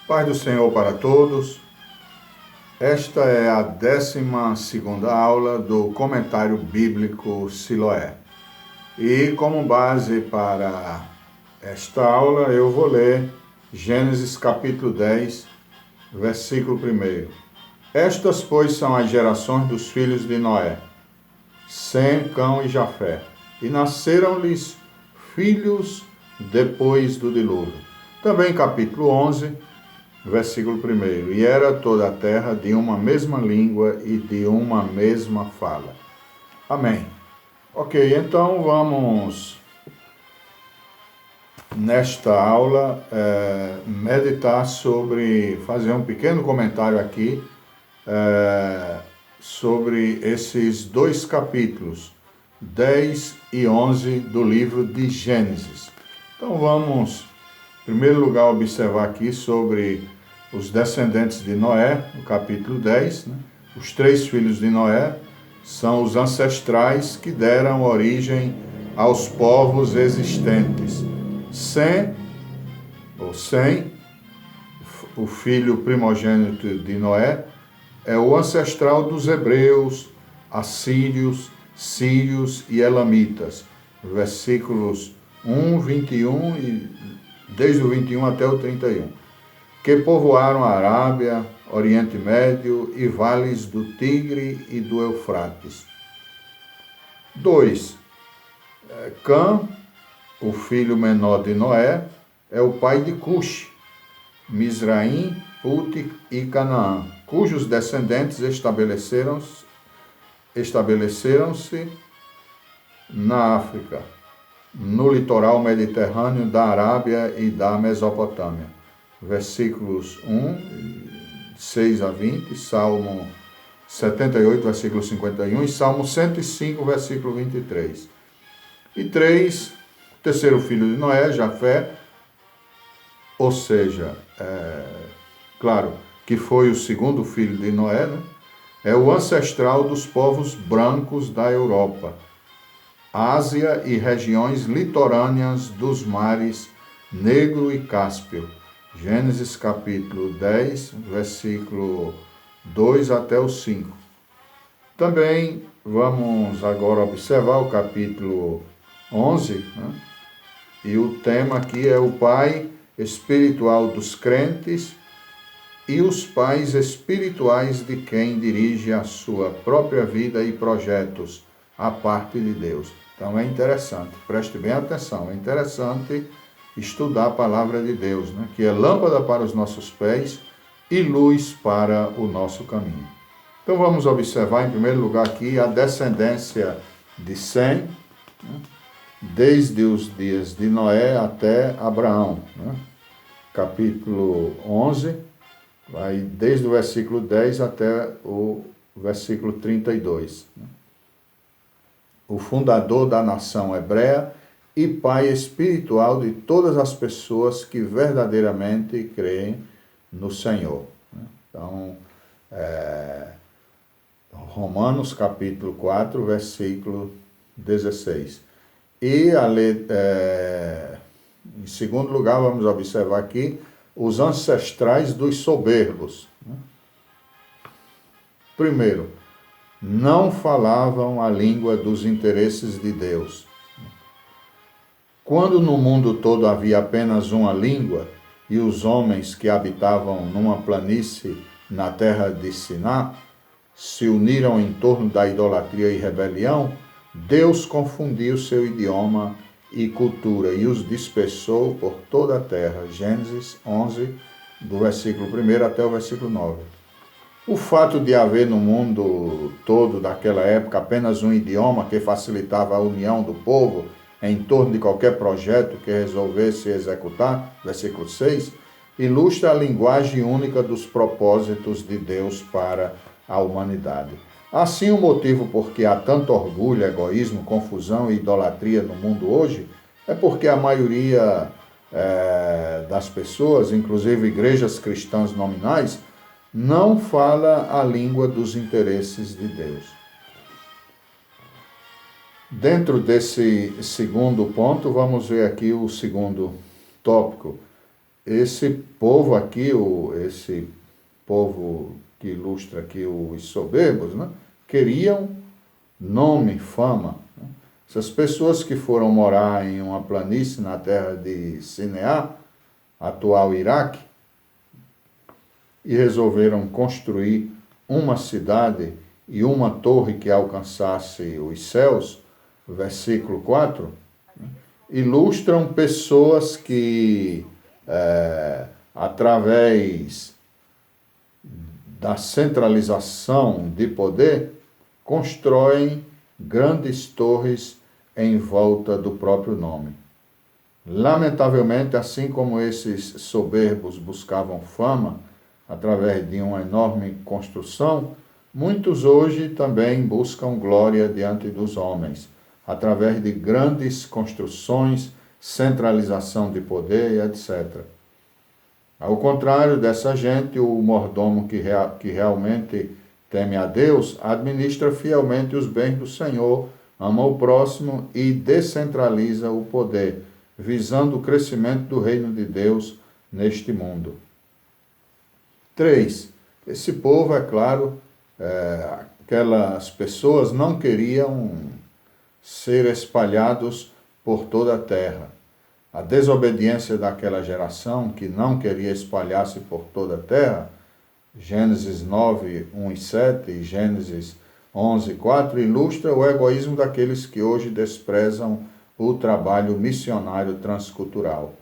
Paz do Senhor para todos. Esta é a 12ª aula do comentário bíblico Siloé. E como base para esta aula eu vou ler Gênesis capítulo 10, versículo 1. Estas, pois, são as gerações dos filhos de Noé, Sem, Cão e Jafé. E nasceram-lhes filhos depois do dilúvio. Também capítulo 11, versículo 1. E era toda a terra de uma mesma língua e de uma mesma fala. Amém. Ok, então vamos, nesta aula, meditar sobre, fazer um pequeno comentário aqui sobre esses dois capítulos, 10 e 11 do livro de Gênesis. Então vamos, em primeiro lugar, observar aqui sobre os descendentes de Noé, no capítulo 10. Os 3 filhos de Noé são os ancestrais que deram origem aos povos existentes. Sem, o filho primogênito de Noé, é o ancestral dos hebreus, assírios, sírios e elamitas. Versículos 1, 21 e desde o 21 até o 31. Que povoaram a Arábia, Oriente Médio e vales do Tigre e do Eufrates. 2. Cã, o filho menor de Noé, é o pai de Cush, Misraim, Put e Canaã, cujos descendentes estabeleceram-se na África, no litoral mediterrâneo da Arábia e da Mesopotâmia. Versículos 6 a 20, Salmo 78, versículo 51 e Salmo 105, versículo 23. E 3, o terceiro filho de Noé, Jafé, ou seja, claro, que foi o segundo filho de Noé, é o ancestral dos povos brancos da Europa, Ásia e regiões litorâneas dos mares Negro e Cáspio. Gênesis capítulo 10, versículo 2 até o 5. Também vamos agora observar o capítulo 11, e o tema aqui é o pai espiritual dos crentes e os pais espirituais de quem dirige a sua própria vida e projetos à parte de Deus. Então é interessante, preste bem atenção, é interessante estudar a palavra de Deus, que é lâmpada para os nossos pés e luz para o nosso caminho. Então vamos observar em primeiro lugar aqui a descendência de Sem, desde os dias de Noé até Abraão. Capítulo 11, vai desde o versículo 10 até o versículo 32. O fundador da nação hebreia e pai espiritual de todas as pessoas que verdadeiramente creem no Senhor. Então, Romanos capítulo 4, versículo 16. E, em segundo lugar, vamos observar aqui os ancestrais dos soberbos. Primeiro, não falavam a língua dos interesses de Deus. Quando no mundo todo havia apenas uma língua, e os homens que habitavam numa planície na terra de Siná se uniram em torno da idolatria e rebelião, Deus confundiu seu idioma e cultura e os dispersou por toda a terra. Gênesis 11, do versículo 1 até o versículo 9. O fato de haver no mundo todo daquela época apenas um idioma que facilitava a união do povo em torno de qualquer projeto que resolvesse executar, versículo 6, ilustra a linguagem única dos propósitos de Deus para a humanidade. Assim, o motivo por que há tanto orgulho, egoísmo, confusão e idolatria no mundo hoje é porque a maioria das pessoas, inclusive igrejas cristãs nominais, não fala a língua dos interesses de Deus. Dentro desse segundo ponto, vamos ver aqui o segundo tópico. esse povo aqui, esse povo que ilustra aqui os soberbos, né, queriam nome, fama. Essas pessoas que foram morar em uma planície na terra de Sineá, atual Iraque, e resolveram construir uma cidade e uma torre que alcançasse os céus, versículo 4, ilustram pessoas que, através da centralização de poder, constroem grandes torres em volta do próprio nome. Lamentavelmente, assim como esses soberbos buscavam fama através de uma enorme construção, muitos hoje também buscam glória diante dos homens, através de grandes construções, centralização de poder e etc. Ao contrário dessa gente, o mordomo que realmente teme a Deus, administra fielmente os bens do Senhor, ama o próximo e descentraliza o poder, visando o crescimento do reino de Deus neste mundo. 3. Esse povo, é claro, aquelas pessoas não queriam ser espalhados por toda a terra. A desobediência daquela geração que não queria espalhar-se por toda a terra, Gênesis 9, 1 e 7 e Gênesis 11, 4, ilustra o egoísmo daqueles que hoje desprezam o trabalho missionário transcultural.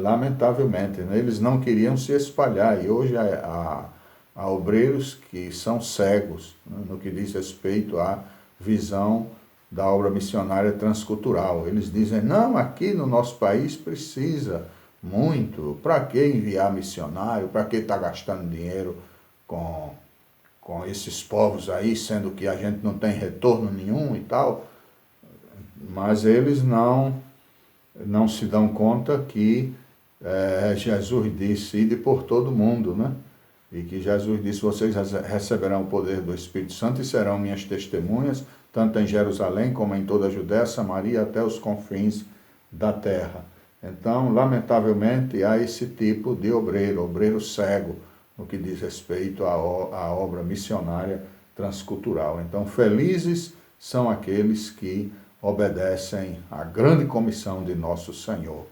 Lamentavelmente, né? Eles não queriam se espalhar, e hoje há obreiros que são cegos, né, no que diz respeito à visão da obra missionária transcultural. Eles dizem, não, aqui no nosso país precisa muito, para que enviar missionário, para que estar gastando dinheiro com esses povos aí, sendo que a gente não tem retorno nenhum e tal. Mas eles não se dão conta que Jesus disse, ide por todo mundo, né? E que Jesus disse, vocês receberão o poder do Espírito Santo e serão minhas testemunhas, tanto em Jerusalém como em toda a Judéia, Samaria, até os confins da terra. Então, lamentavelmente, há esse tipo de obreiro cego, no que diz respeito à obra missionária transcultural. Então, felizes são aqueles que obedecem à grande comissão de nosso Senhor.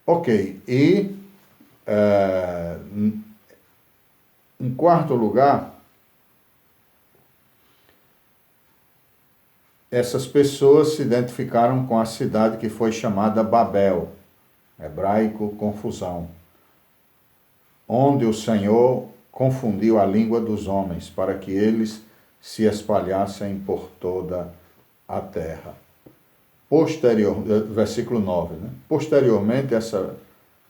Ok, e em quarto lugar, essas pessoas se identificaram com a cidade que foi chamada Babel, hebraico, confusão, onde o Senhor confundiu a língua dos homens para que eles se espalhassem por toda a terra. Versículo 9, né? Posteriormente, essa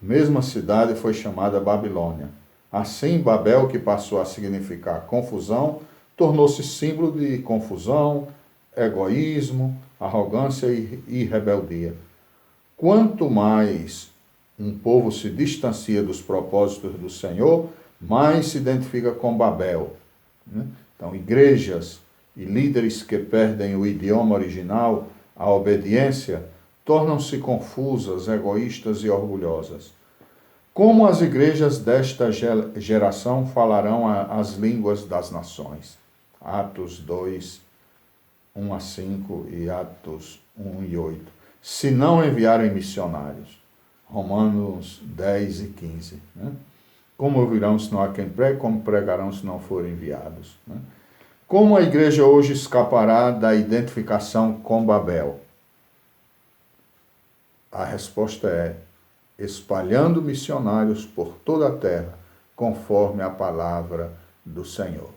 mesma cidade foi chamada Babilônia. Assim, Babel, que passou a significar confusão, tornou-se símbolo de confusão, egoísmo, arrogância e rebeldia. Quanto mais um povo se distancia dos propósitos do Senhor, mais se identifica com Babel, né? Então, igrejas e líderes que perdem o idioma original, a obediência, tornam-se confusas, egoístas e orgulhosas. Como as igrejas desta geração falarão as línguas das nações? Atos 2, 1 a 5 e Atos 1 e 8. Se não enviarem missionários. Romanos 10 e 15. Né? Como ouvirão se não há quem pregue? Como pregarão se não forem enviados? Né? Como a igreja hoje escapará da identificação com Babel? A resposta é espalhando missionários por toda a terra, conforme a palavra do Senhor.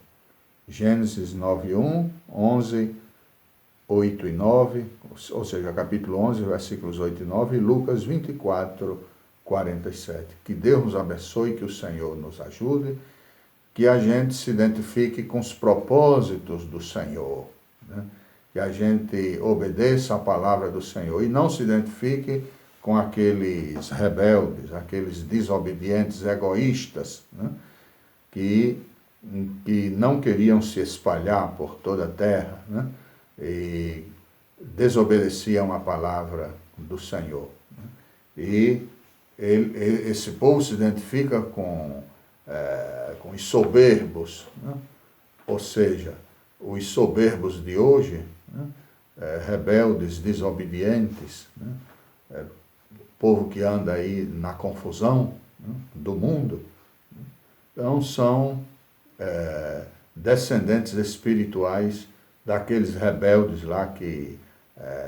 Gênesis 9, 1, 11, 8 e 9, ou seja, capítulo 11, versículos 8 e 9, e Lucas 24, 47. Que Deus nos abençoe, que o Senhor nos ajude, que a gente se identifique com os propósitos do Senhor, né? Que a gente obedeça a palavra do Senhor e não se identifique com aqueles rebeldes, aqueles desobedientes, egoístas, né? que não queriam se espalhar por toda a terra, né? E desobedeciam a palavra do Senhor, né? E esse povo se identifica com os soberbos, né? Ou seja, os soberbos de hoje, né? Rebeldes, desobedientes, né? Povo que anda aí na confusão, né? Do mundo. Então são descendentes espirituais daqueles rebeldes lá que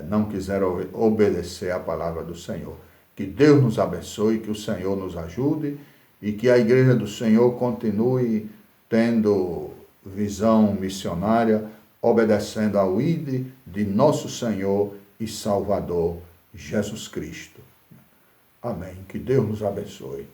não quiseram obedecer à palavra do Senhor. Que Deus nos abençoe, que o Senhor nos ajude e que a Igreja do Senhor continue tendo visão missionária, obedecendo ao ID de nosso Senhor e Salvador Jesus Cristo. Amém. Que Deus nos abençoe.